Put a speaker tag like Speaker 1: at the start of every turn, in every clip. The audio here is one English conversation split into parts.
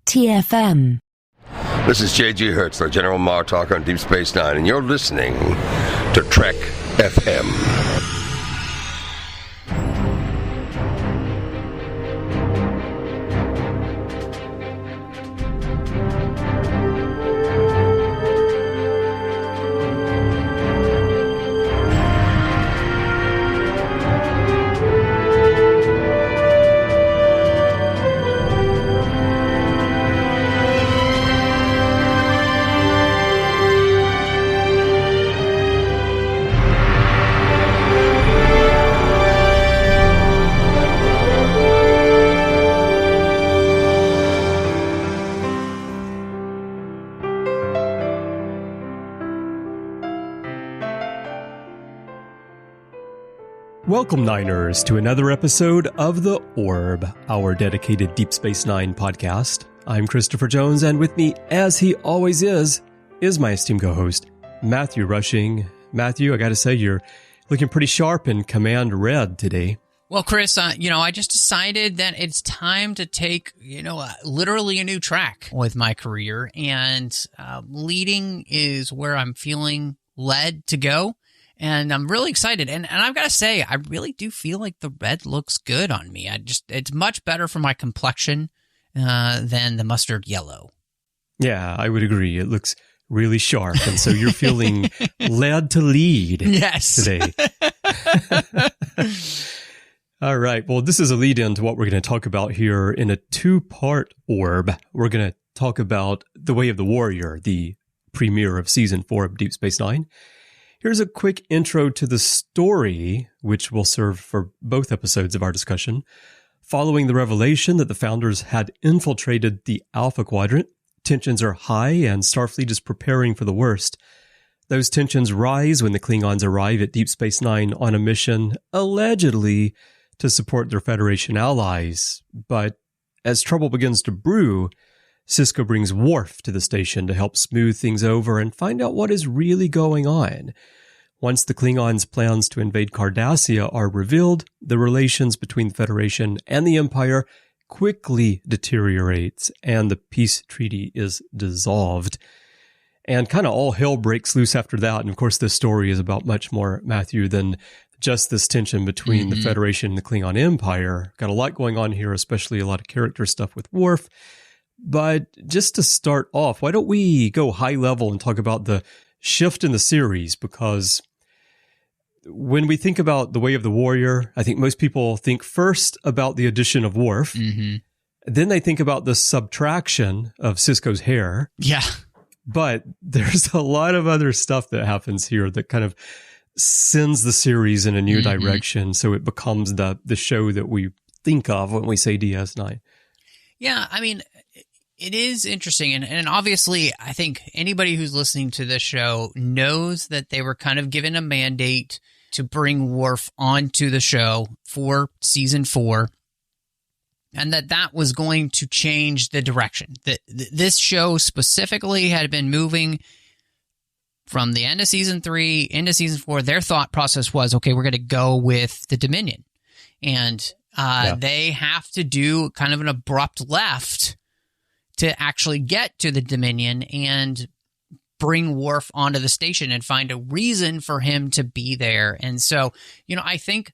Speaker 1: TFM.
Speaker 2: This is J.G. Hertzler, General Martok on Deep Space Nine, and you're listening to Trek FM.
Speaker 3: Welcome, Niners, to another episode of The Orb, our dedicated Deep Space Nine podcast. I'm Christopher Jones, and with me, as he always is my esteemed co-host, Matthew Rushing. Matthew, I gotta say, you're looking pretty sharp in Command Red today.
Speaker 4: Well, Chris, I just decided that it's time to take, literally a new track with my career, and leading is where I'm feeling led to go. And I'm really excited. And I've got to say, I really do feel like the red looks good on me. It's much better for my complexion than the mustard yellow.
Speaker 3: Yeah, I would agree. It looks really sharp. And so you're feeling led to lead today. All right. Well, this is a lead in to what we're going to talk about here in a two-part orb. We're going to talk about The Way of the Warrior, the premiere of Season 4 of Deep Space Nine. Here's a quick intro to the story, which will serve for both episodes of our discussion. Following the revelation that the Founders had infiltrated the Alpha Quadrant, tensions are high and Starfleet is preparing for the worst. Those tensions rise when the Klingons arrive at Deep Space Nine on a mission, allegedly, to support their Federation allies. But as trouble begins to brew, Sisko brings Worf to the station to help smooth things over and find out what is really going on. Once the Klingons' plans to invade Cardassia are revealed, the relations between the Federation and the Empire quickly deteriorates, and the peace treaty is dissolved. And kind of all hell breaks loose after that. And of course, this story is about much more, Matthew, than just this tension between the Federation and the Klingon Empire. Got a lot going on here, especially a lot of character stuff with Worf. But just to start off, why don't we go high level and talk about the shift in the series? Because when we think about The Way of the Warrior, I think most people think first about the addition of Worf. Mm-hmm. Then they think about the subtraction of Sisko's hair.
Speaker 4: Yeah.
Speaker 3: But there's a lot of other stuff that happens here that kind of sends the series in a new direction. So it becomes the show that we think of when we say DS9.
Speaker 4: Yeah, I mean, it is interesting, and obviously, I think anybody who's listening to this show knows that they were kind of given a mandate to bring Worf onto the show for Season 4, and that was going to change the direction. That this show specifically had been moving from the end of Season 3 into Season 4. Their thought process was, okay, we're going to go with the Dominion, and they have to do kind of an abrupt left to actually get to the Dominion and bring Worf onto the station and find a reason for him to be there. And so, I think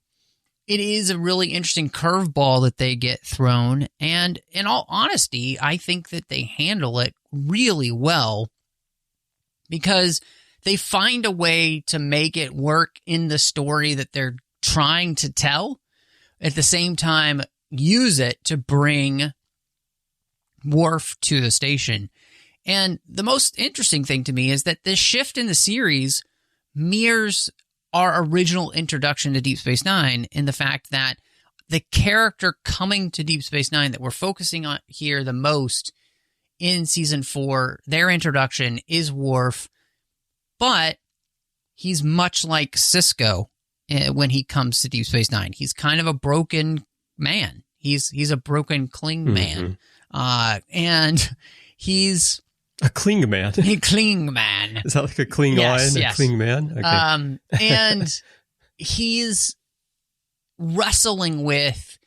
Speaker 4: it is a really interesting curveball that they get thrown. And in all honesty, I think that they handle it really well because they find a way to make it work in the story that they're trying to tell. At the same time, use it to bring Worf to the station. And the most interesting thing to me is that this shift in the series mirrors our original introduction to Deep Space Nine in the fact that the character coming to Deep Space Nine that we're focusing on here the most in Season 4, their introduction is Worf, but he's much like Sisko when he comes to Deep Space Nine. He's kind of a broken man. He's a broken Kling man. And he's
Speaker 3: a Kling man.
Speaker 4: A Kling man.
Speaker 3: Is that like a Klingon?
Speaker 4: Yes.
Speaker 3: A Kling man? Okay.
Speaker 4: And he's wrestling with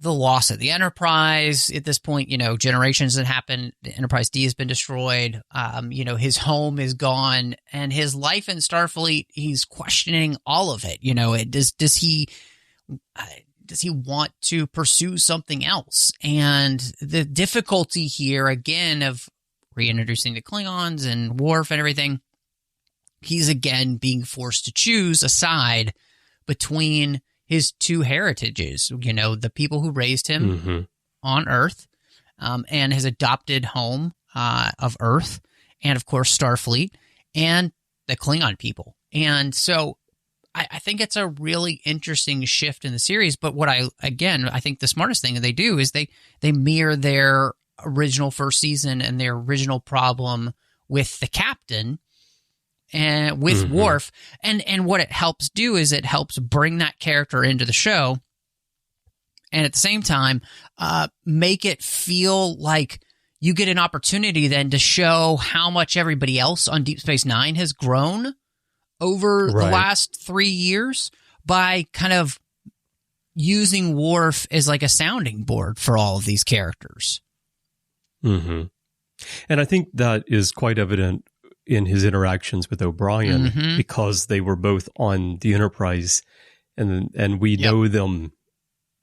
Speaker 4: the loss of the Enterprise. At this point, generations had happened. The Enterprise D has been destroyed. His home is gone, and his life in Starfleet, he's questioning all of it. Does he want to pursue something else? And the difficulty here, again, of reintroducing the Klingons and Worf and everything, he's again being forced to choose a side between his two heritages, the people who raised him on Earth, and his adopted home of Earth, and of course Starfleet, and the Klingon people. And so I think it's a really interesting shift in the series. But I think the smartest thing that they do is they mirror their original first season and their original problem with the captain and with Worf. And what it helps do is it helps bring that character into the show, and at the same time, make it feel like you get an opportunity then to show how much everybody else on Deep Space Nine has grown over the last 3 years by kind of using Worf as like a sounding board for all of these characters.
Speaker 3: And I think that is quite evident in his interactions with O'Brien, because they were both on the Enterprise, and we know them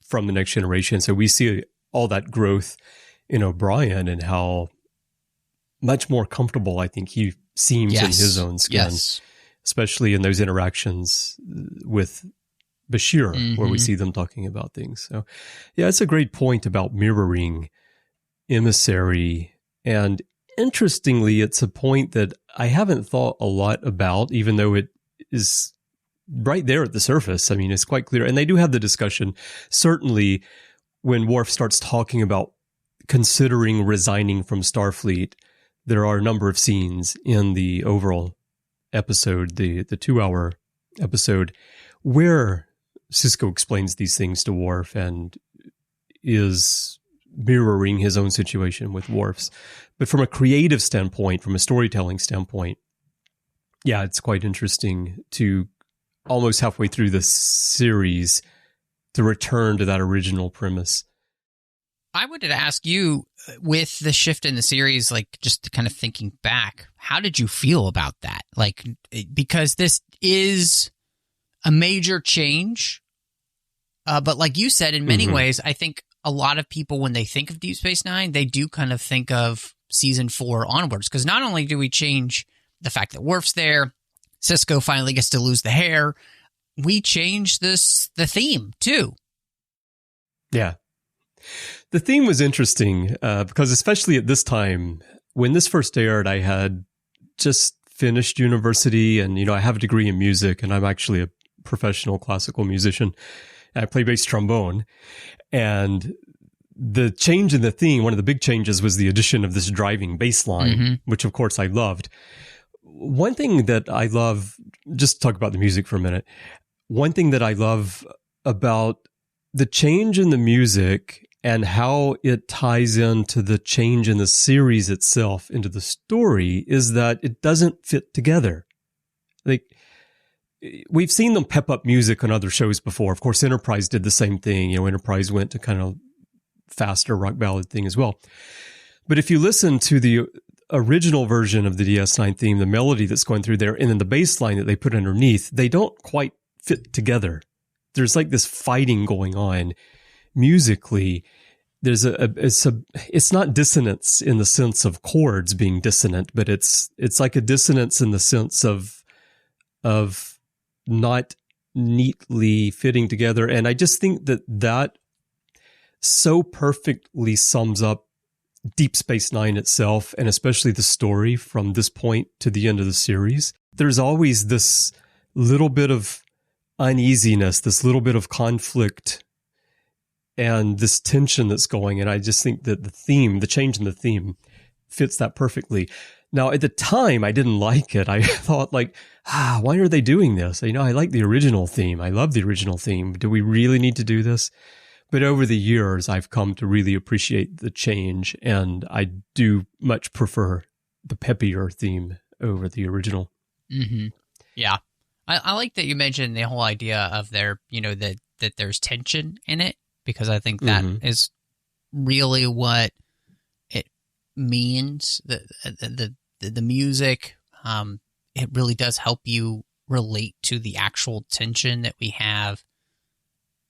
Speaker 3: from the Next Generation. So we see all that growth in O'Brien and how much more comfortable I think he seems in his own skin, especially in those interactions with Bashir, where we see them talking about things. So yeah, it's a great point about mirroring Emissary. And interestingly, it's a point that I haven't thought a lot about, even though it is right there at the surface. I mean, it's quite clear. And they do have the discussion, certainly, when Worf starts talking about considering resigning from Starfleet. There are a number of scenes in the overall episode, the 2-hour episode, where Sisko explains these things to Worf and is mirroring his own situation with Worf's. But from a creative standpoint, from a storytelling standpoint, yeah, it's quite interesting to almost halfway through the series to return to that original premise.
Speaker 4: I wanted to ask you, with the shift in the series, like just kind of thinking back, how did you feel about that? Like, because this is a major change, but like you said, in many ways, I think a lot of people, when they think of Deep Space Nine, they do kind of think of season 4 onwards, because not only do we change the fact that Worf's there, Sisko finally gets to lose the hair, we change the theme too.
Speaker 3: Yeah. The theme was interesting because especially at this time, when this first aired, I had just finished university and, I have a degree in music and I'm actually a professional classical musician. I play bass trombone, and the change in the theme, one of the big changes was the addition of this driving bass line, which of course I loved. One thing that I love, just to talk about the music for a minute, one thing that I love about the change in the music and how it ties into the change in the series itself, into the story, is that it doesn't fit together. Like, we've seen them pep up music on other shows before. Of course, Enterprise did the same thing. Enterprise went to kind of faster rock ballad thing as well. But if you listen to the original version of the DS9 theme, the melody that's going through there, and then the bass line that they put underneath, they don't quite fit together. There's like this fighting going on musically. There's it's not dissonance in the sense of chords being dissonant, but it's like a dissonance in the sense of not neatly fitting together. And I just think that so perfectly sums up Deep Space Nine itself, and especially the story from this point to the end of the series. There's always this little bit of uneasiness, this little bit of conflict, and this tension that's going. And I just think that the change in the theme fits that perfectly. Now, at the time, I didn't like it. I thought why are they doing this? I like the original theme. I love the original theme. Do we really need to do this? But over the years, I've come to really appreciate the change, and I do much prefer the peppier theme over the original.
Speaker 4: Mm-hmm. Yeah. I like that you mentioned the whole idea of that there's tension in it, because I think that is really what it means. The music, it really does help you relate to the actual tension that we have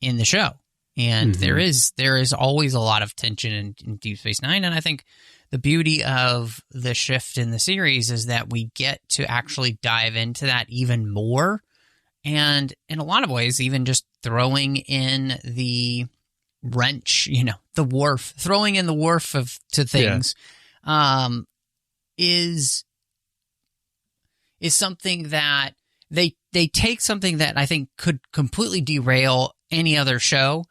Speaker 4: in the show. And there is always a lot of tension in Deep Space Nine, and I think the beauty of the shift in the series is that we get to actually dive into that even more. And in a lot of ways, even just throwing in the wrench, the Worf, throwing in the Worf to things, is something that they take something that I think could completely derail any other show,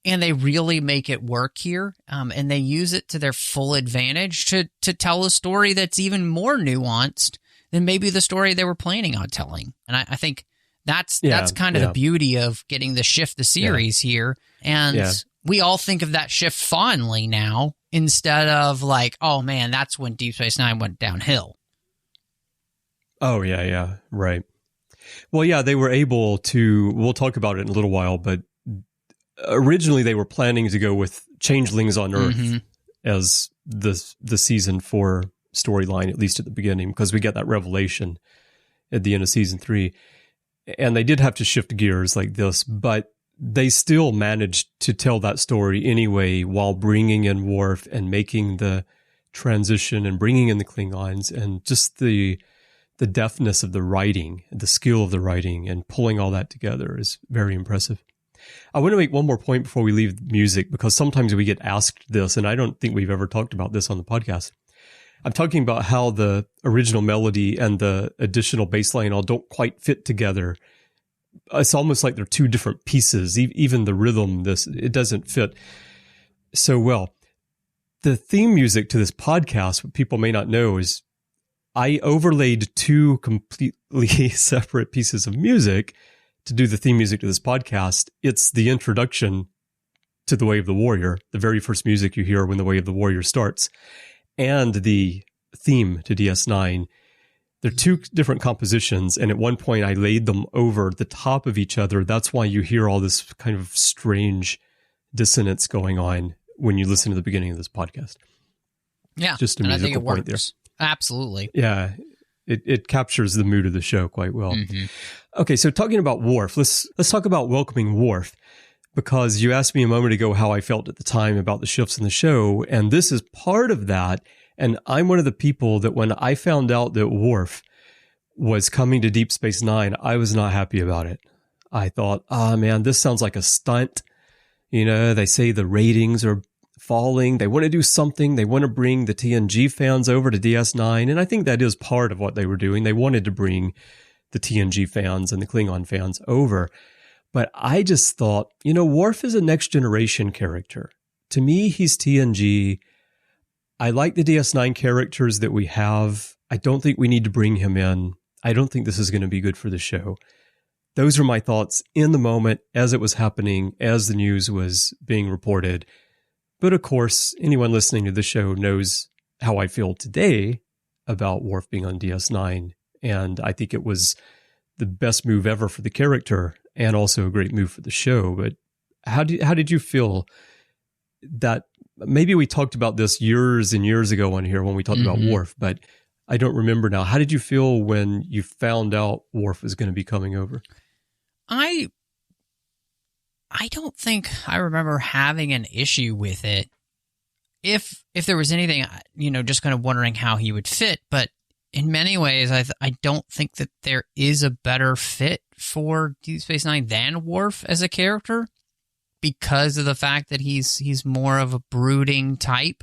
Speaker 4: and they really make it work here. And they use it to their full advantage to tell a story that's even more nuanced than maybe the story they were planning on telling. And I think that's kind of the beauty of getting to shift the series here. And we all think of that shift fondly now, instead of like, oh man, that's when Deep Space Nine went downhill.
Speaker 3: Oh, yeah, right. Well, yeah, they were able to, we'll talk about it in a little while, but originally they were planning to go with changelings on Earth as the season 4 storyline, at least at the beginning, because we get that revelation at the end of season 3. And they did have to shift gears like this, but they still managed to tell that story anyway while bringing in Worf and making the transition and bringing in the Klingons, and just the deftness of the writing, the skill of the writing, and pulling all that together is very impressive. I want to make one more point before we leave music, because sometimes we get asked this, and I don't think we've ever talked about this on the podcast. I'm talking about how the original melody and the additional bass line all don't quite fit together. It's almost like they're two different pieces. Even the rhythm, it doesn't fit so well. The theme music to this podcast, what people may not know, is I overlaid 2 completely separate pieces of music to do the theme music to this podcast. It's the introduction to The Way of the Warrior, the very first music you hear when The Way of the Warrior starts, and the theme to DS9. They're 2 different compositions, and at one point I laid them over the top of each other. That's why you hear all this kind of strange dissonance going on when you listen to the beginning of this podcast.
Speaker 4: Yeah,
Speaker 3: just a musical point there.
Speaker 4: Absolutely.
Speaker 3: Yeah, it captures the mood of the show quite well. Okay, so talking about Worf, let's talk about welcoming Worf, because you asked me a moment ago how I felt at the time about the shifts in the show, and this is part of that. And I'm one of the people that when I found out that Worf was coming to Deep Space Nine, I was not happy about it. I thought, man, this sounds like a stunt. They say the ratings are falling. They want to do something. They want to bring the TNG fans over to DS9. And I think that is part of what they were doing. They wanted to bring the TNG fans and the Klingon fans over. But I just thought, Worf is a next generation character. To me, he's TNG. I like the DS9 characters that we have. I don't think we need to bring him in. I don't think this is going to be good for the show. Those are my thoughts in the moment as it was happening, as the news was being reported. But of course, anyone listening to the show knows how I feel today about Worf being on DS9. And I think it was the best move ever for the character and also a great move for the show. But how did you feel that? Maybe we talked about this years and years ago on here when we talked about Worf, but I don't remember now. How did you feel when you found out Worf was going to be coming over?
Speaker 4: I don't think I remember having an issue with it. If there was anything, just kind of wondering how he would fit. But in many ways, I don't think that there is a better fit for Deep Space Nine than Worf as a character, because of the fact that he's more of a brooding type,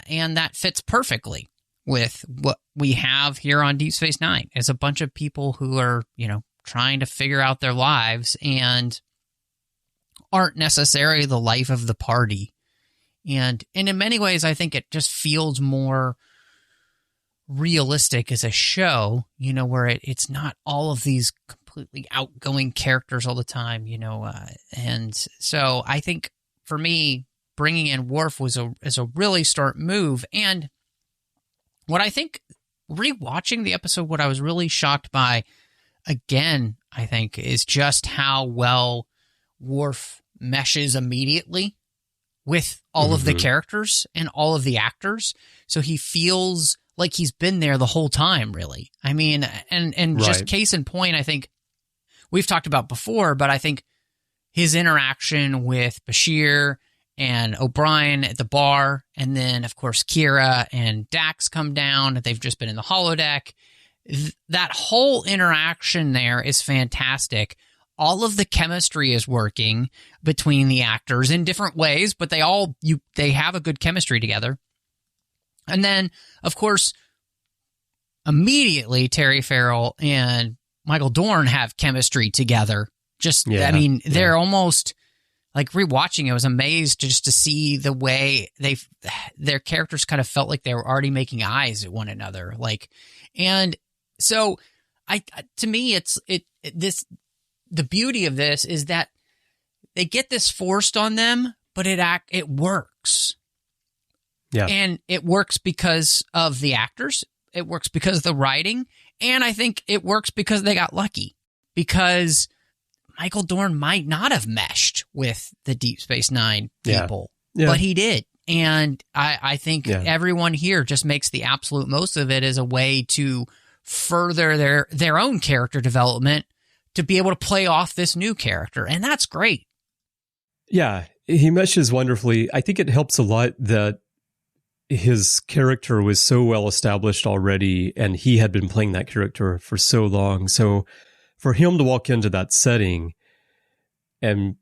Speaker 4: and that fits perfectly with what we have here on Deep Space Nine. It's a bunch of people who are, trying to figure out their lives and aren't necessarily the life of the party. And in many ways, I think it just feels more realistic as a show, where it's not all of these completely outgoing characters all the time, and so I think for me, bringing in Worf is a really smart move. And what I think, rewatching the episode, what I was really shocked by, again, I think, is just how well Worf meshes immediately with all of the characters and all of the actors. So he feels like he's been there the whole time, really. I mean, and just case in point, I think we've talked about before, but I think his interaction with Bashir and O'Brien at the bar, and then, of course, Kira and Dax come down. They've just been in the holodeck. That whole interaction there is fantastic. All of the chemistry is working between the actors in different ways, but they have a good chemistry together. And then, of course, immediately Terry Farrell and Michael Dorn have chemistry together. They're almost like rewatching. I was amazed just to see the way their characters kind of felt like they were already making eyes at one another. And so to me, the beauty of this is that they get this forced on them, but it works.
Speaker 3: Yeah.
Speaker 4: And it works because of the actors. It works because of the writing. And I think it works because they got lucky. Because Michael Dorn might not have meshed with the Deep Space Nine people, but he did. And I think everyone here just makes the absolute most of it as a way to further their own character development to be able to play off this new character. And that's great.
Speaker 3: Yeah, he meshes wonderfully. I think it helps a lot that his character was so well established already, and he had been playing that character for so long. So for him to walk into that setting and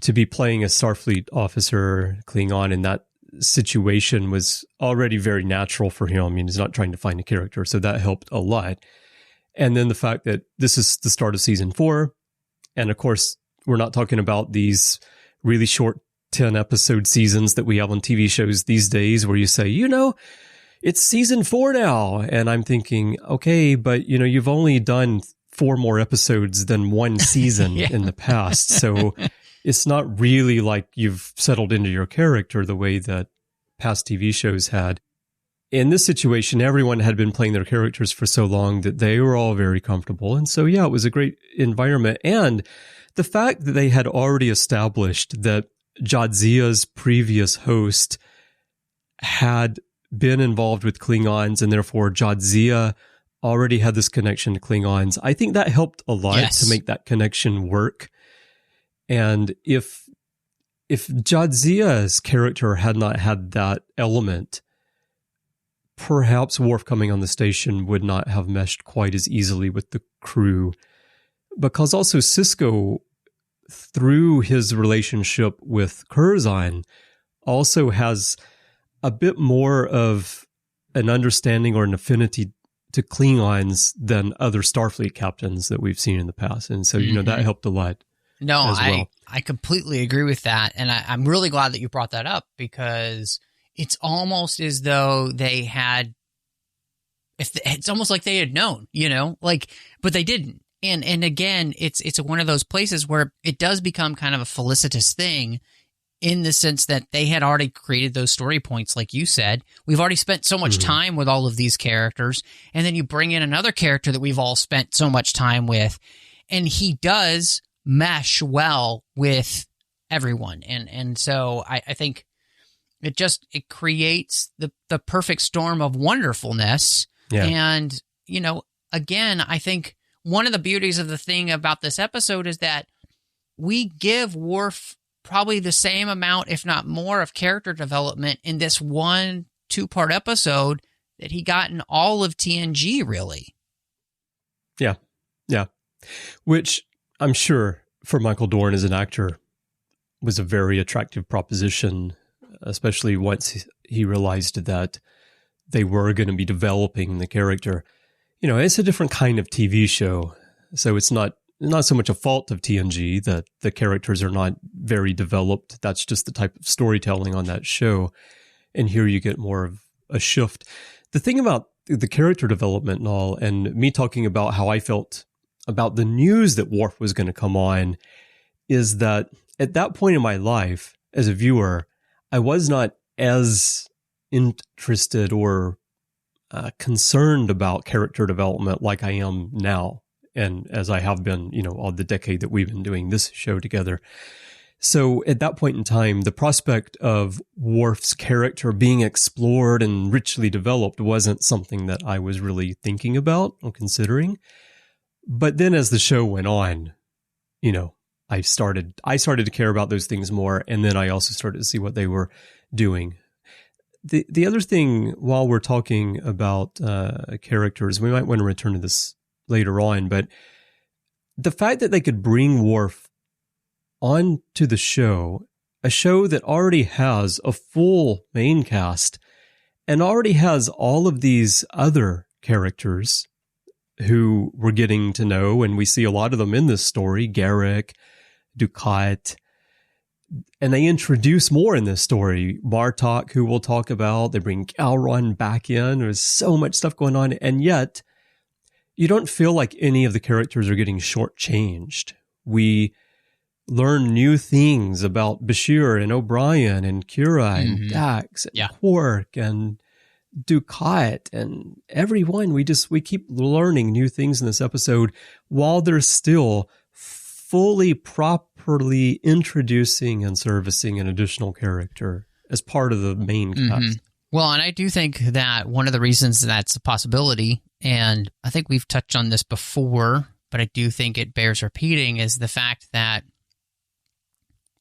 Speaker 3: to be playing a Starfleet officer, Klingon, in that situation was already very natural for him. I mean, he's not trying to find a character, so that helped a lot. And then the fact that this is the start of season 4, and of course, we're not talking about these really short 10-episode seasons that we have on TV shows these days where you say, it's season 4 now. And I'm thinking, okay, but, you've only done 4 more episodes than one season in the past. So it's not really like you've settled into your character the way that past TV shows had. In this situation, everyone had been playing their characters for so long that they were all very comfortable. And so, it was a great environment. And the fact that they had already established that Jadzia's previous host had been involved with Klingons, and therefore Jadzia already had this connection to Klingons, I think that helped a lot to make that connection work. And if Jadzia's character had not had that element, perhaps Worf coming on the station would not have meshed quite as easily with the crew. Because also Sisko, through his relationship with Curzon, also has a bit more of an understanding or an affinity to Klingons than other Starfleet captains that we've seen in the past. And so, that helped a lot.
Speaker 4: No,
Speaker 3: as well.
Speaker 4: I completely agree with that. And I'm really glad that you brought that up, because it's almost as though they had, it's almost like they had known, but they didn't. And again, it's one of those places where it does become kind of a felicitous thing, in the sense that they had already created those story points, like you said. We've already spent so much time with all of these characters, and then you bring in another character that we've all spent so much time with, and he does mesh well with everyone. And so I think it creates the perfect storm of wonderfulness. Yeah. And, again, I think one of the beauties of the thing about this episode is that we give Worf probably the same amount, if not more, of character development in this 2-part episode that he got in all of TNG, really.
Speaker 3: Yeah. Yeah. Which I'm sure for Michael Dorn as an actor was a very attractive proposition, especially once he realized that they were going to be developing the character. It's a different kind of TV show, so it's not so much a fault of TNG that the characters are not very developed. That's just the type of storytelling on that show. And here you get more of a shift. The thing about the character development and all, and me talking about how I felt about the news that Worf was going to come on, is that at that point in my life as a viewer, I was not as interested or concerned about character development like I am now, and as I have been, all the decade that we've been doing this show together. So at that point in time, the prospect of Worf's character being explored and richly developed wasn't something that I was really thinking about or considering. But then as the show went on, you know, I started to care about those things more, and then I also started to see what they were doing. The other thing, while we're talking about characters, we might want to return to this later on, but the fact that they could bring Worf onto the show, a show that already has a full main cast and already has all of these other characters who we're getting to know, and we see a lot of them in this story, Garrick, Dukat, and they introduce more in this story. Martok, who we'll talk about, they bring Gowron back in. There's so much stuff going on, and yet you don't feel like any of the characters are getting shortchanged. We learn new things about Bashir and O'Brien and Kira and Dax and Quark and Dukat and everyone. We keep learning new things in this episode while they're still fully, properly introducing and servicing an additional character as part of the main cast.
Speaker 4: Well, and I do think that one of the reasons that's a possibility, and I think we've touched on this before, but I do think it bears repeating, is the fact that,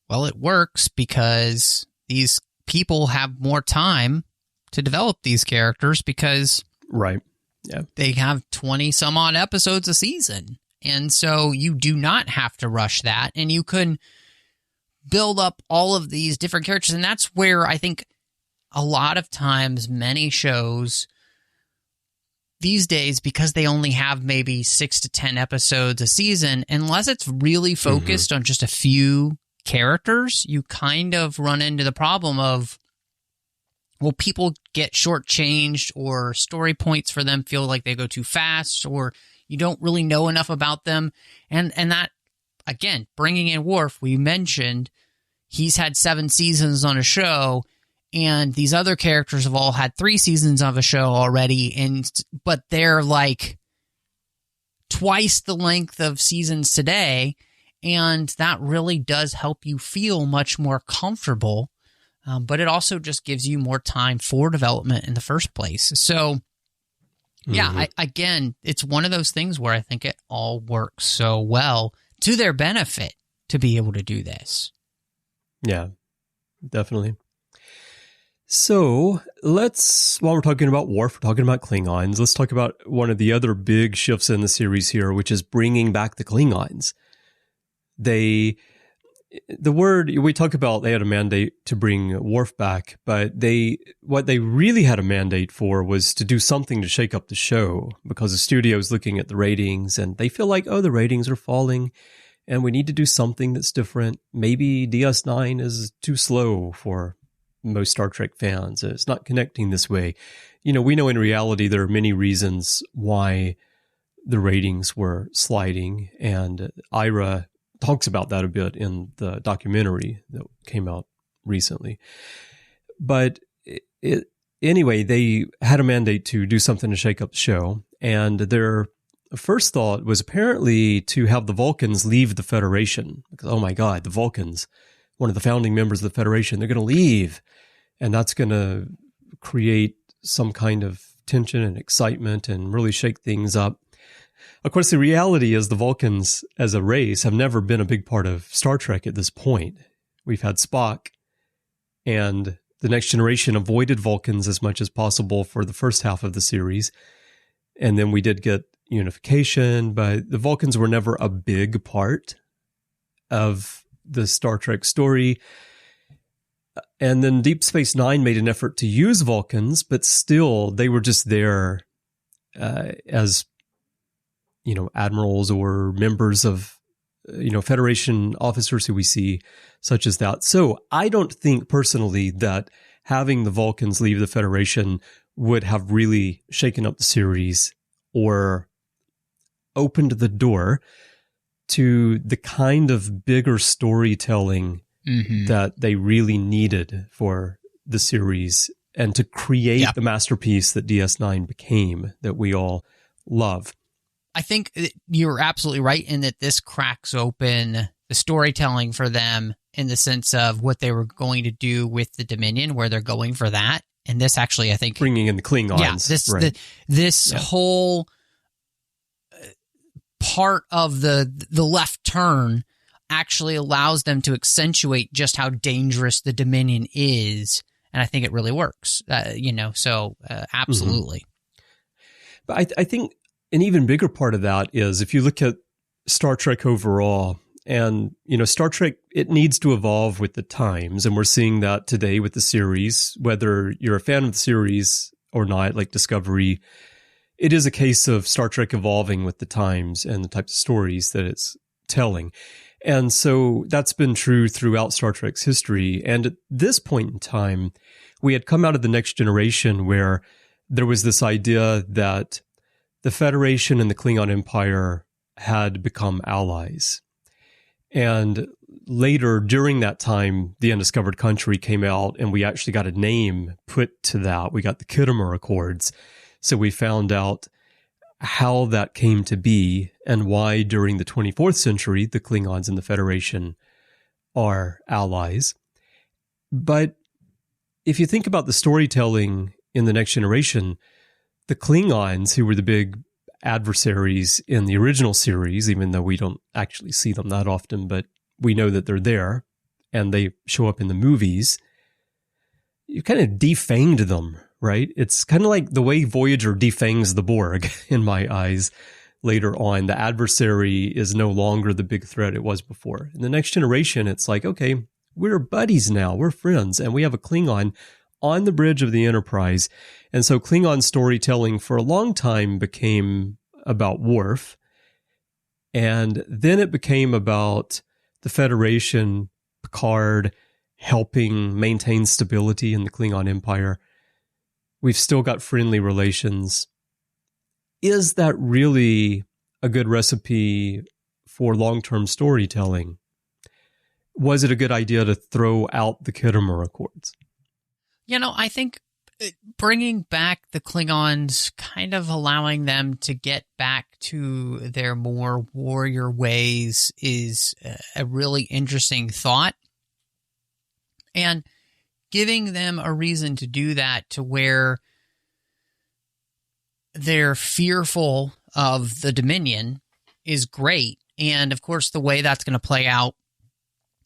Speaker 4: well, it works because these people have more time to develop these characters because they have 20 some odd episodes a season. And so you do not have to rush that, and you can build up all of these different characters. And that's where I think a lot of times many shows these days, because they only have maybe 6 to 10 episodes a season, unless it's really focused on just a few characters, you kind of run into the problem of, well, people get shortchanged, or story points for them feel like they go too fast, or you don't really know enough about them. And that, again, bringing in Worf, we mentioned he's had 7 seasons on a show, and these other characters have all had 3 seasons of a show already, but they're like twice the length of seasons today, and that really does help you feel much more comfortable, but it also just gives you more time for development in the first place. So, yeah, again, it's one of those things where I think it all works so well to their benefit to be able to do this.
Speaker 3: Yeah, definitely. So while we're talking about Worf, we're talking about Klingons, let's talk about one of the other big shifts in the series here, which is bringing back the Klingons. We talk about they had a mandate to bring Worf back, but what they really had a mandate for was to do something to shake up the show, because the studio's looking at the ratings and they feel like, the ratings are falling and we need to do something that's different. Maybe DS9 is too slow for most Star Trek fans. It's not connecting this way. You know, we know in reality there are many reasons why the ratings were sliding, and Ira talks about that a bit in the documentary that came out recently. But anyway, they had a mandate to do something to shake up the show, and their first thought was apparently to have the Vulcans leave the Federation. Because, oh my God, the Vulcans, one of the founding members of the Federation, they're going to leave, and that's going to create some kind of tension and excitement and really shake things up. Of course, the reality is the Vulcans as a race have never been a big part of Star Trek at this point. We've had Spock, and the Next Generation avoided Vulcans as much as possible for the first half of the series. And then we did get unification, but the Vulcans were never a big part of the Star Trek story. And then Deep Space Nine made an effort to use Vulcans, but still they were just there as admirals or members of, Federation officers who we see, such as that. So I don't think personally that having the Vulcans leave the Federation would have really shaken up the series or opened the door to the kind of bigger storytelling that they really needed for the series and to create the masterpiece that DS9 became, that we all love.
Speaker 4: I think you're absolutely right in that this cracks open the storytelling for them in the sense of what they were going to do with the Dominion, where they're going for that. And this actually, I think,
Speaker 3: bringing in the Klingons.
Speaker 4: This whole part of the left turn actually allows them to accentuate just how dangerous the Dominion is. And I think it really works, absolutely.
Speaker 3: But I think an even bigger part of that is if you look at Star Trek overall, and, Star Trek, it needs to evolve with the times. And we're seeing that today with the series, whether you're a fan of the series or not, like Discovery, it is a case of Star Trek evolving with the times and the types of stories that it's telling. And so that's been true throughout Star Trek's history. And at this point in time, we had come out of the Next Generation where there was this idea that the Federation and the Klingon Empire had become allies. And later, during that time, the Undiscovered Country came out, and we actually got a name put to that. We got the Khitomer Accords. So we found out how that came to be and why during the 24th century, the Klingons and the Federation are allies. But if you think about the storytelling in the Next Generation, the Klingons, who were the big adversaries in the original series, even though we don't actually see them that often, but we know that they're there and they show up in the movies, you kind of defanged them, right? It's kind of like the way Voyager defangs the Borg in my eyes later on. The adversary is no longer the big threat it was before. In the Next Generation, it's like, okay, we're buddies now, we're friends, and we have a Klingon on the bridge of the Enterprise. And so Klingon storytelling for a long time became about Worf. And then it became about the Federation, Picard, helping maintain stability in the Klingon Empire. We've still got friendly relations. Is that really a good recipe for long-term storytelling? Was it a good idea to throw out the Khitomer Accords?
Speaker 4: I think bringing back the Klingons, kind of allowing them to get back to their more warrior ways is a really interesting thought. And giving them a reason to do that, to where they're fearful of the Dominion, is great. And of course, the way that's going to play out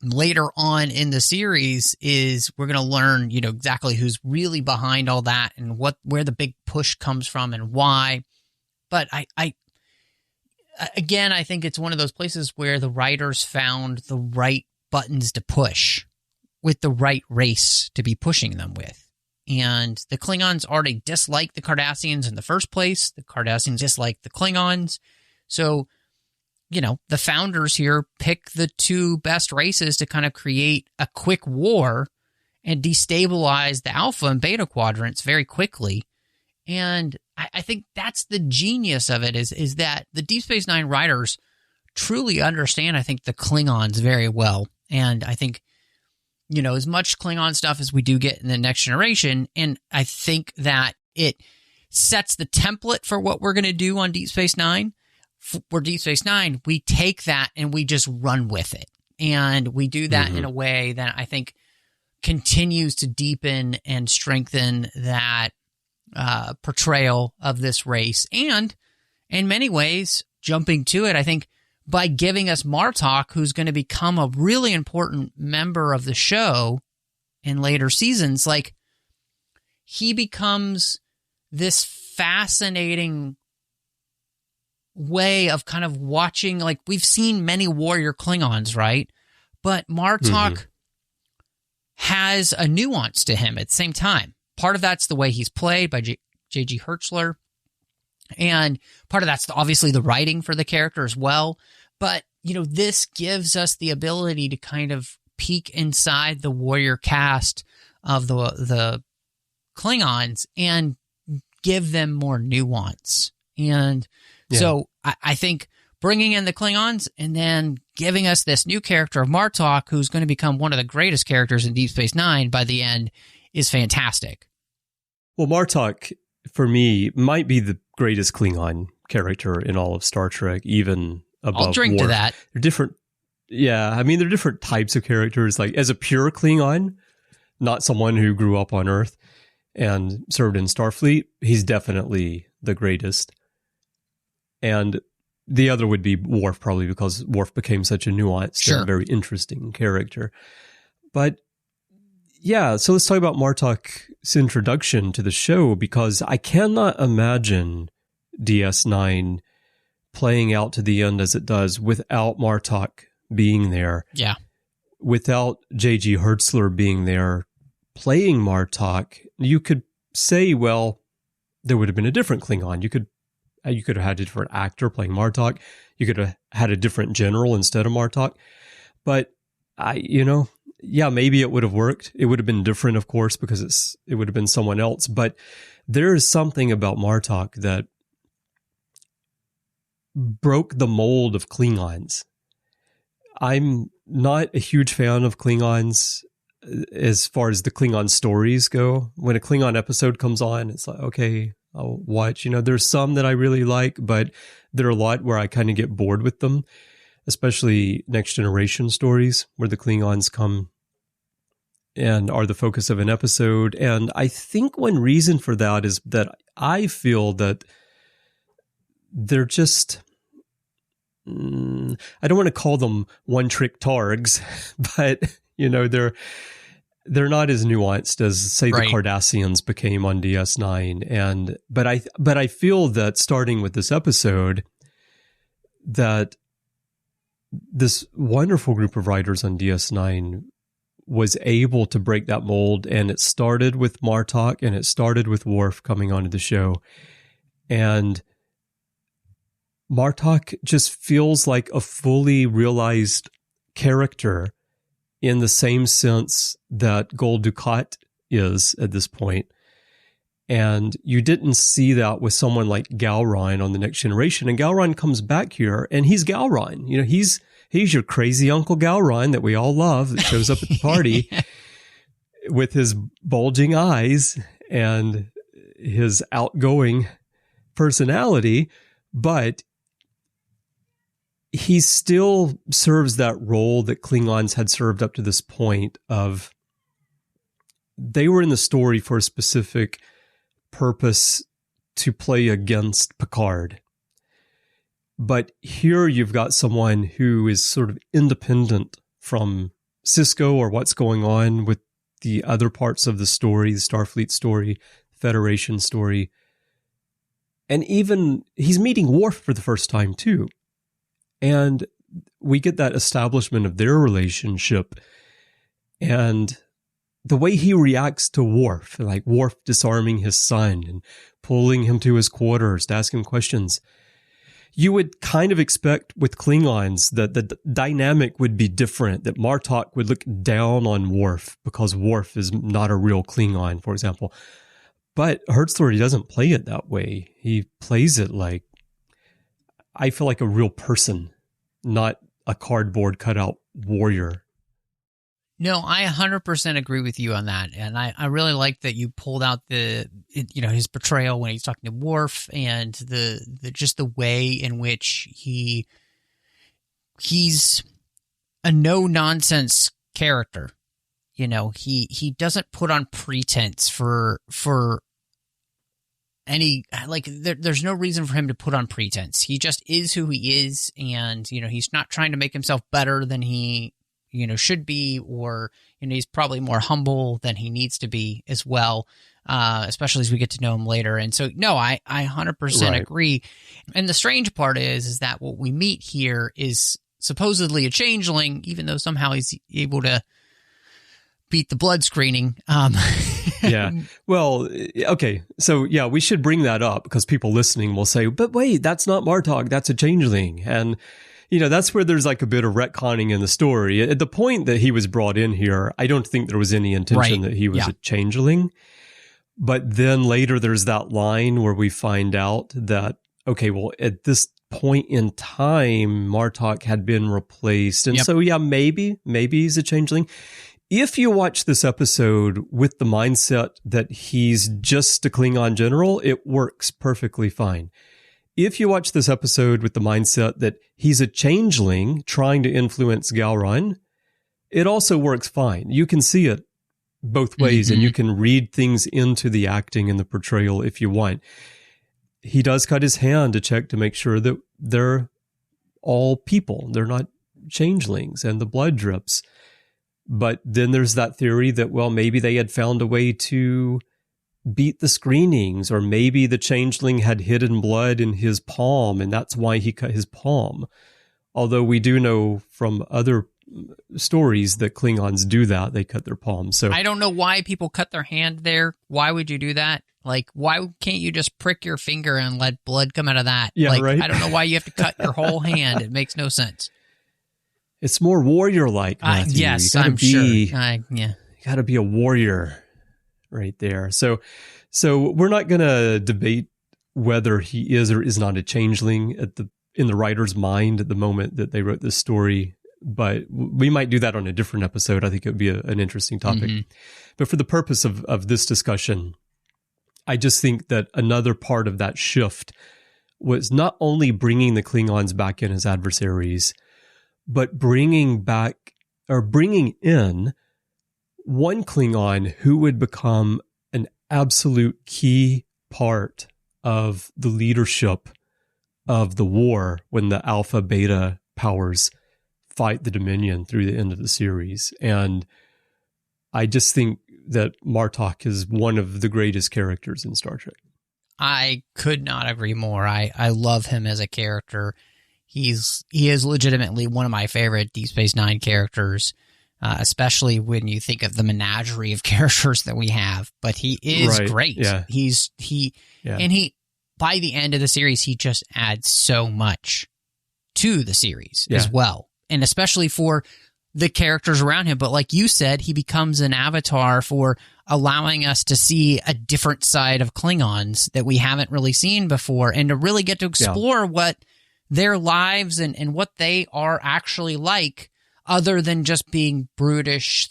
Speaker 4: later on in the series is we're going to learn, exactly who's really behind all that and where the big push comes from and why. But I think it's one of those places where the writers found the right buttons to push with the right race to be pushing them with. And the Klingons already disliked the Cardassians in the first place. The Cardassians disliked the Klingons. So, the founders here pick the two best races to kind of create a quick war and destabilize the Alpha and Beta quadrants very quickly. And I think that's the genius of it, is that the Deep Space Nine writers truly understand, I think, the Klingons very well. And I think, as much Klingon stuff as we do get in the Next Generation, and I think that it sets the template for what we're going to do on Deep Space Nine. For Deep Space Nine, we take that and we just run with it. And we do that in a way that I think continues to deepen and strengthen that portrayal of this race. And in many ways, jumping to it, I think by giving us Martok, who's going to become a really important member of the show in later seasons, like, he becomes this fascinating way of kind of watching, like, we've seen many warrior Klingons, right? But Martok has a nuance to him at the same time. Part of that's the way he's played by J.G. Hertzler. And part of that's obviously the writing for the character as well. But, this gives us the ability to kind of peek inside the warrior cast of the Klingons and give them more nuance. And so I think bringing in the Klingons and then giving us this new character of Martok, who's going to become one of the greatest characters in Deep Space Nine by the end, is fantastic.
Speaker 3: Well, Martok, for me, might be the greatest Klingon character in all of Star Trek, even above
Speaker 4: I'll drink
Speaker 3: Worf.
Speaker 4: to that.
Speaker 3: They're different. Yeah, I mean, there are different types of characters. Like, as a pure Klingon, not someone who grew up on Earth and served in Starfleet, he's definitely the greatest. And the other would be Worf, probably because Worf became such a nuanced and very interesting character. But yeah, so let's talk about Martok's introduction to the show, because I cannot imagine DS9 playing out to the end as it does without Martok being there.
Speaker 4: Yeah.
Speaker 3: Without J.G. Hertzler being there playing Martok. You could say, well, there would have been a different Klingon. You could have had a different actor playing Martok. You could have had a different general instead of Martok. But maybe it would have worked. It would have been different, of course, because it would have been someone else. But there is something about Martok that broke the mold of Klingons. I'm not a huge fan of Klingons as far as the Klingon stories go. When a Klingon episode comes on, it's like, okay, I'll watch. There's some that I really like, but there are a lot where I kind of get bored with them, especially Next Generation stories where the Klingons come and are the focus of an episode. And I think one reason for that is that I feel that they're just... I don't want to call them one-trick targs, but they're not as nuanced as, say, the Cardassians became on DS9. But I feel that starting with this episode, that this wonderful group of writers on DS9 was able to break that mold, and it started with Martok and it started with Worf coming onto the show, and Martok just feels like a fully realized character in the same sense that Gul Dukat is at this point. And you didn't see that with someone like Gowron on The Next Generation. And Gowron comes back here, and he's Gowron. He's your crazy Uncle Gowron that we all love, that shows up at the party with his bulging eyes and his outgoing personality. But he still serves that role that Klingons had served up to this point of they were in the story for a specific purpose to play against Picard. But here you've got someone who is sort of independent from Sisko or what's going on with the other parts of the story, the Starfleet story, Federation story. And even he's meeting Worf for the first time too. And we get that establishment of their relationship and the way he reacts to Worf, like Worf disarming his son and pulling him to his quarters to ask him questions. You would kind of expect with Klingons that the dynamic would be different, that Martok would look down on Worf because Worf is not a real Klingon, for example. But Hertzler, he doesn't play it that way. He plays it like, I feel like a real person, not a cardboard cutout warrior.
Speaker 4: No, I 100% agree with you on that. And I really like that you pulled out his portrayal when he's talking to Worf and just the way in which he's a no-nonsense character. He doesn't put on pretense for any, there's no reason for him to put on pretense. He just is who he is, and, he's not trying to make himself better than he, should be, or, he's probably more humble than he needs to be as well, especially as we get to know him later. And so, no, I 100% agree. And the strange part is that what we meet here is supposedly a changeling, even though somehow he's able to beat the blood screening.
Speaker 3: Yeah. Well, okay. So yeah, we should bring that up because people listening will say, but wait, that's not Martok. That's a changeling. And, that's where there's like a bit of retconning in the story. At the point that he was brought in here, I don't think there was any intention that he was a changeling. But then later there's that line where we find out that, okay, well, at this point in time, Martok had been replaced. And so, yeah, maybe he's a changeling. If you watch this episode with the mindset that he's just a Klingon general, it works perfectly fine. if you watch this episode with the mindset that he's a changeling trying to influence Gowron, it also works fine. You can see it both ways, and you can read things into the acting and the portrayal if you want. He does cut his hand to check to make sure that they're all people. They're not changelings, and the blood drips. But then there's that theory that, well, maybe they had found a way to beat the screenings, or maybe the changeling had hidden blood in his palm, and that's why he cut his palm. Although we do know from other stories that Klingons do that. They cut their palms. So
Speaker 4: I don't know why people cut their hand there. Why would you do that? Like, why can't you just prick your finger and let blood come out of that?
Speaker 3: Yeah,
Speaker 4: like,
Speaker 3: right.
Speaker 4: I don't know why you have to cut your whole hand. It makes no sense.
Speaker 3: It's more warrior-like, Matthew.
Speaker 4: Yes,
Speaker 3: you gotta
Speaker 4: I'm sure. Yeah.
Speaker 3: You got to be a warrior right there. So we're not going to debate whether he is or is not a changeling in the writer's mind at the moment that they wrote this story, but we might do that on a different episode. I think it would be an interesting topic. Mm-hmm. But for the purpose of this discussion, I just think that another part of that shift was not only bringing the Klingons back in as adversaries, but bringing in one Klingon who would become an absolute key part of the leadership of the war when the Alpha Beta powers fight the Dominion through the end of the series. And I just think that Martok is one of the greatest characters in Star Trek.
Speaker 4: I could not agree more. I love him as a character. He is legitimately one of my favorite Deep Space Nine characters, especially when you think of the menagerie of characters that we have. But he is great.
Speaker 3: Yeah.
Speaker 4: And he by the end of the series, he just adds so much to the series as well, and especially for the characters around him. But like you said, he becomes an avatar for allowing us to see a different side of Klingons that we haven't really seen before, and to really get to explore what their lives and what they are actually like, other than just being brutish,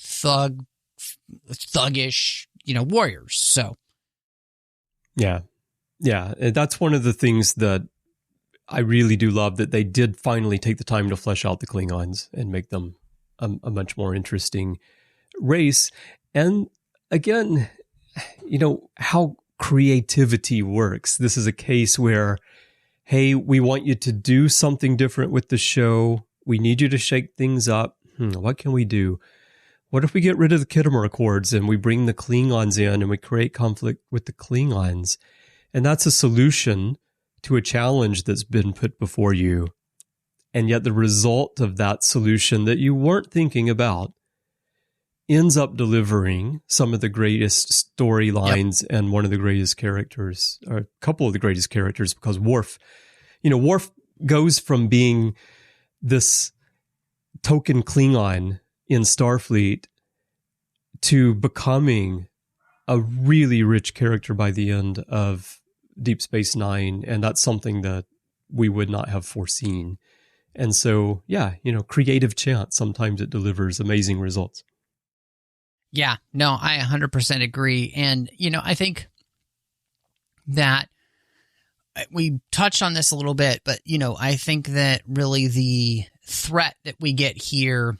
Speaker 4: thuggish, warriors. So,
Speaker 3: yeah, that's one of the things that I really do love, that they did finally take the time to flesh out the Klingons and make them a much more interesting race. And again, how creativity works. This is a case where, hey, we want you to do something different with the show. We need you to shake things up. What can we do? What if we get rid of the Khitomer Accords and we bring the Klingons in and we create conflict with the Klingons? And that's a solution to a challenge that's been put before you. And yet the result of that solution that you weren't thinking about ends up delivering some of the greatest storylines and one of the greatest characters, or a couple of the greatest characters, because Worf goes from being this token Klingon in Starfleet to becoming a really rich character by the end of Deep Space Nine. And that's something that we would not have foreseen. And so, creative chance, sometimes it delivers amazing results.
Speaker 4: Yeah, no, I 100% agree. And, I think that we touched on this a little bit, but, I think that really the threat that we get here,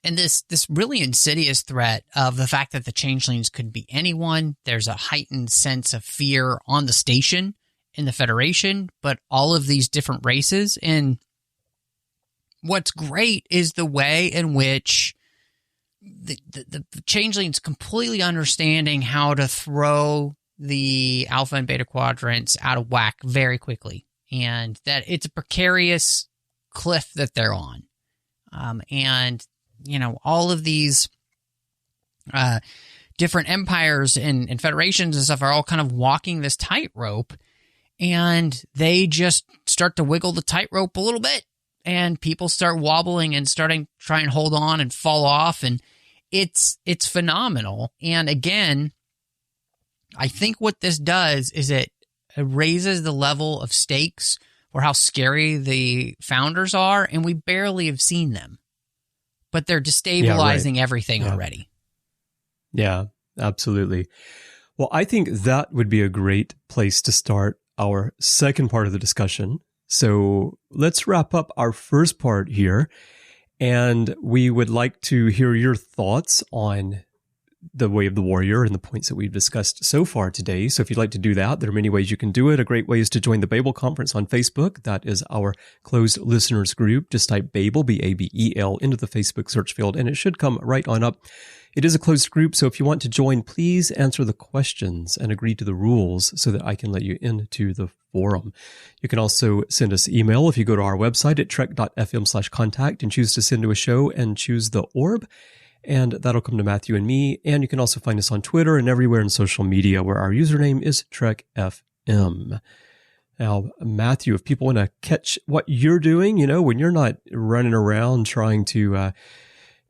Speaker 4: and this really insidious threat of the fact that the changelings could be anyone, there's a heightened sense of fear on the station in the Federation, but all of these different races. And what's great is the way in which the changelings completely understanding how to throw the Alpha and Beta quadrants out of whack very quickly, and that it's a precarious cliff that they're on. And, all of these different empires and federations and stuff are all kind of walking this tightrope, and they just start to wiggle the tightrope a little bit, and people start wobbling and starting to try and hold on and fall off, and it's phenomenal. And again, I think what this does is it raises the level of stakes for how scary the founders are, and we barely have seen them, but they're destabilizing everything already. Yeah,
Speaker 3: absolutely. Well, I think that would be a great place to start our second part of the discussion. So let's wrap up our first part here. And we would like to hear your thoughts on the way of the warrior and the points that we've discussed so far today. So if you'd like to do that, there are many ways you can do it. A great way is to join the Babel Conference on Facebook. That is our closed listeners group. Just type Babel, B-A-B-E-L, into the Facebook search field, and it should come right on up. It is a closed group, so if you want to join, please answer the questions and agree to the rules so that I can let you into the forum. You can also send us email if you go to our website at trek.fm/contact and choose to send to a show and choose the orb. And that'll come to Matthew and me. And you can also find us on Twitter and everywhere in social media where our username is TrekFM. Now, Matthew, if people want to catch what you're doing, when you're not running around trying to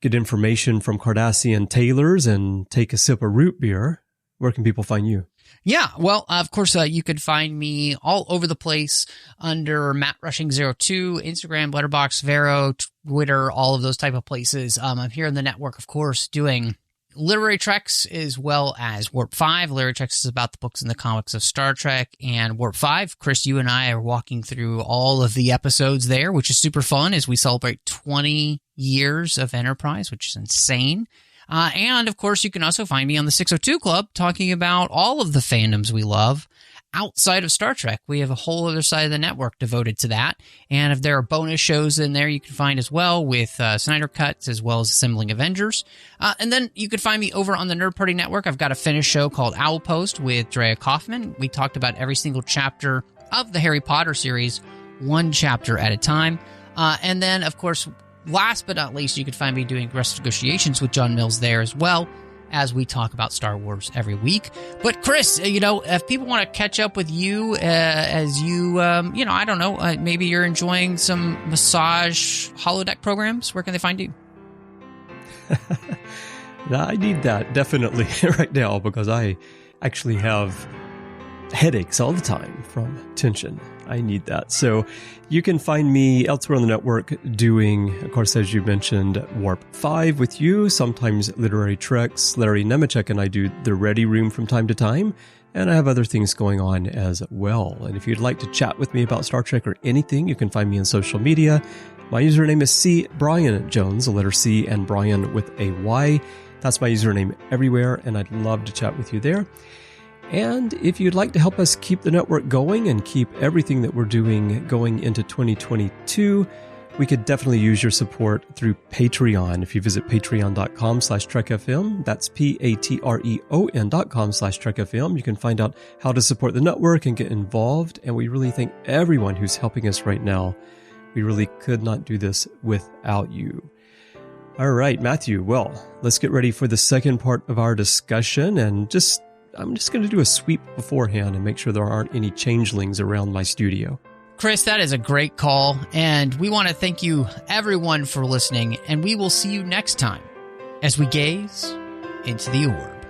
Speaker 3: get information from Cardassian tailors and take a sip of root beer, where can people find you?
Speaker 4: Yeah, well, of course, you could find me all over the place under MattRushing02, Instagram, Letterboxd, Vero, Twitter, all of those type of places. I'm here in the network, of course, doing literary treks as well as Warp 5. Literary treks is about the books and the comics of Star Trek, and Warp 5, Chris, you and I are walking through all of the episodes there, which is super fun as we celebrate 20 years of Enterprise, which is insane. And, of course, you can also find me on the 602 Club talking about all of the fandoms we love outside of Star Trek. We have a whole other side of the network devoted to that. And if there are bonus shows in there you can find as well with Snyder Cuts as well as Assembling Avengers. And then you can find me over on the Nerd Party Network. I've got a finished show called Owl Post with Drea Kaufman. We talked about every single chapter of the Harry Potter series, one chapter at a time. And then, of course, last but not least, you can find me doing Rest Negotiations with John Mills there as well, as we talk about Star Wars every week. But Chris, if people want to catch up with you as you, I don't know, maybe you're enjoying some massage holodeck programs, where can they find you?
Speaker 3: I need that definitely right now because I actually have headaches all the time from tension. I need that. So you can find me elsewhere on the network doing, of course, as you mentioned, Warp 5 with you, sometimes Literary Treks. Larry Nemechek and I do the Ready Room from time to time, and I have other things going on as well. And if you'd like to chat with me about Star Trek or anything, you can find me on social media. My username is C. Bryan Jones, the letter C, and Bryan with a Y. That's my username everywhere, and I'd love to chat with you there. And if you'd like to help us keep the network going and keep everything that we're doing going into 2022, we could definitely use your support through Patreon. If you visit patreon.com/trekfm, that's patreon.com/trekfm, you can find out how to support the network and get involved. And we really thank everyone who's helping us right now. We really could not do this without you. All right, Matthew, well, let's get ready for the second part of our discussion, and I'm just going to do a sweep beforehand and make sure there aren't any changelings around my studio.
Speaker 4: Chris, that is a great call, and we want to thank you, everyone, for listening, and we will see you next time as we gaze into the orb.